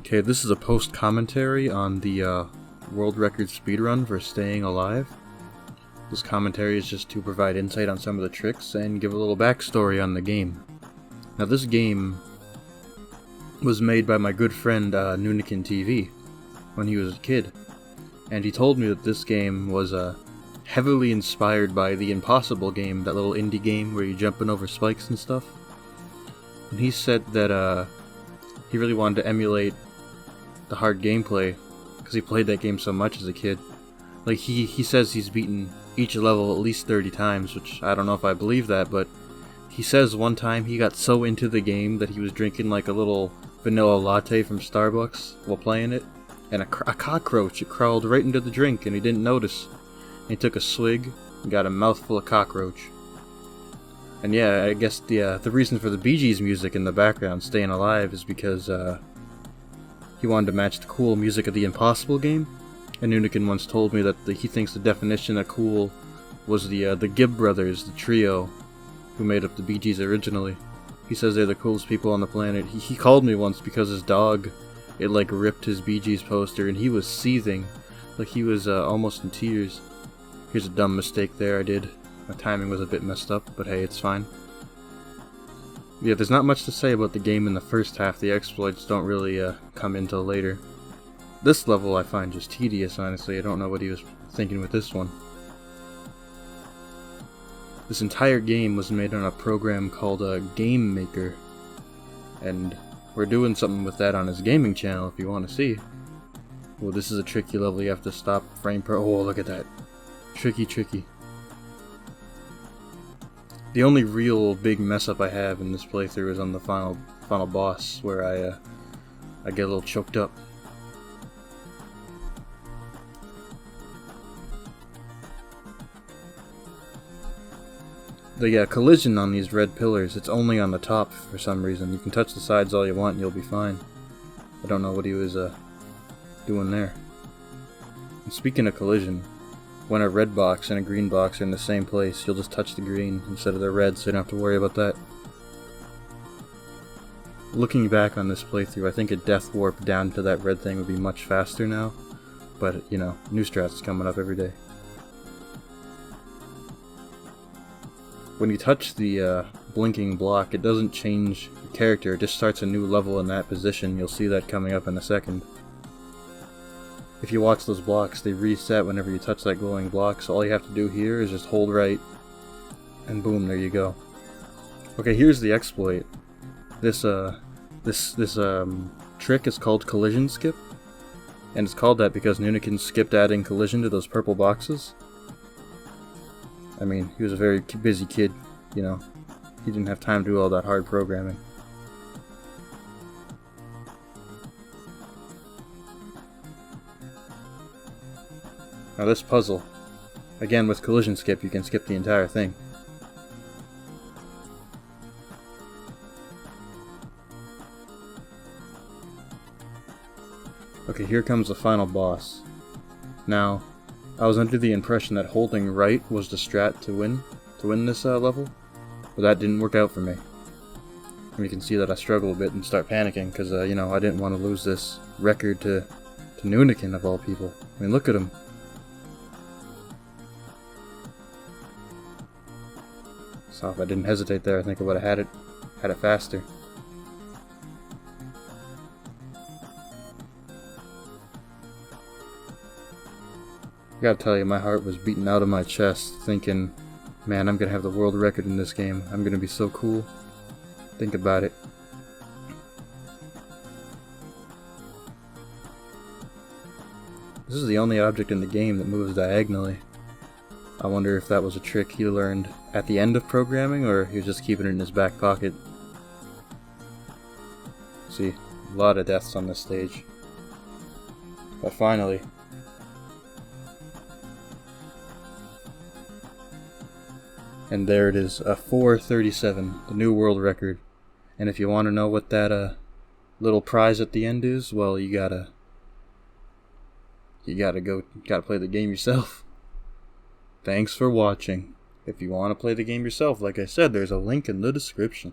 Okay, this is a post commentary on the world record speedrun for Staying Alive. This commentary is just to provide insight on some of the tricks and give a little backstory on the game. Now, this game was made by my good friend Nunikin TV when he was a kid, and he told me that this game was heavily inspired by the Impossible game, that little indie game where you're jumping over spikes and stuff. And he said that he really wanted to emulate the hard gameplay because he played that game so much as a kid. Like, he says he's beaten each level at least 30 times, which I don't know if I believe that, but he says one time he got so into the game that he was drinking like a little vanilla latte from Starbucks while playing it, and a cockroach, it crawled right into the drink and he didn't notice. And he took a swig and got a mouthful of cockroach. And yeah, I guess the reason for the Bee Gees music in the background, Stayin' Alive, is because he wanted to match the cool music of the Impossible game. And Nunikin once told me that he thinks the definition of cool was the Gibb brothers, the trio who made up the Bee Gees originally. He says they're the coolest people on the planet. He called me once because his dog, it like ripped his Bee Gees poster and he was seething. Like he was almost in tears. Here's a dumb mistake there I did. My timing was a bit messed up, but hey, it's fine. Yeah, there's not much to say about the game in the first half. The exploits don't really come in till later. This level I find just tedious, honestly. I don't know what he was thinking with this one. This entire game was made on a program called Game Maker, and we're doing something with that on his gaming channel if you want to see. Well, this is a tricky level. You have to stop frame per... Oh, look at that. Tricky. The only real big mess up I have in this playthrough is on the final boss, where I get a little choked up. The collision on these red pillars, it's only on the top for some reason. You can touch the sides all you want and you'll be fine. I don't know what he was doing there. And speaking of collision, when a red box and a green box are in the same place, you'll just touch the green instead of the red, so you don't have to worry about that. Looking back on this playthrough, I think a death warp down to that red thing would be much faster now, but, you know, new strats is coming up every day. When you touch the blinking block, it doesn't change your character, it just starts a new level in that position. You'll see that coming up in a second. If you watch those blocks, they reset whenever you touch that glowing block, so all you have to do here is just hold right, and boom, there you go. Okay, here's the exploit. This trick is called collision skip, and it's called that because Nunikin skipped adding collision to those purple boxes. I mean, he was a very busy kid, you know. He didn't have time to do all that hard programming. Now this puzzle, again with collision skip, you can skip the entire thing. Okay, here comes the final boss. Now, I was under the impression that holding right was the strat to win this level, but that didn't work out for me. And you can see that I struggle a bit and start panicking because, you know, I didn't want to lose this record to Nunikin of all people. I mean, look at him. So if I didn't hesitate there, I think I would have had it faster. I gotta tell you, my heart was beating out of my chest, thinking, man, I'm gonna have the world record in this game. I'm gonna be so cool. Think about it. This is the only object in the game that moves diagonally. I wonder if that was a trick he learned at the end of programming, or he was just keeping it in his back pocket. See, a lot of deaths on this stage. But finally... And there it is, a 4:37, the new world record. And if you want to know what that little prize at the end is, well, you gotta play the game yourself. Thanks for watching. If you want to play the game yourself, like I said, there's a link in the description.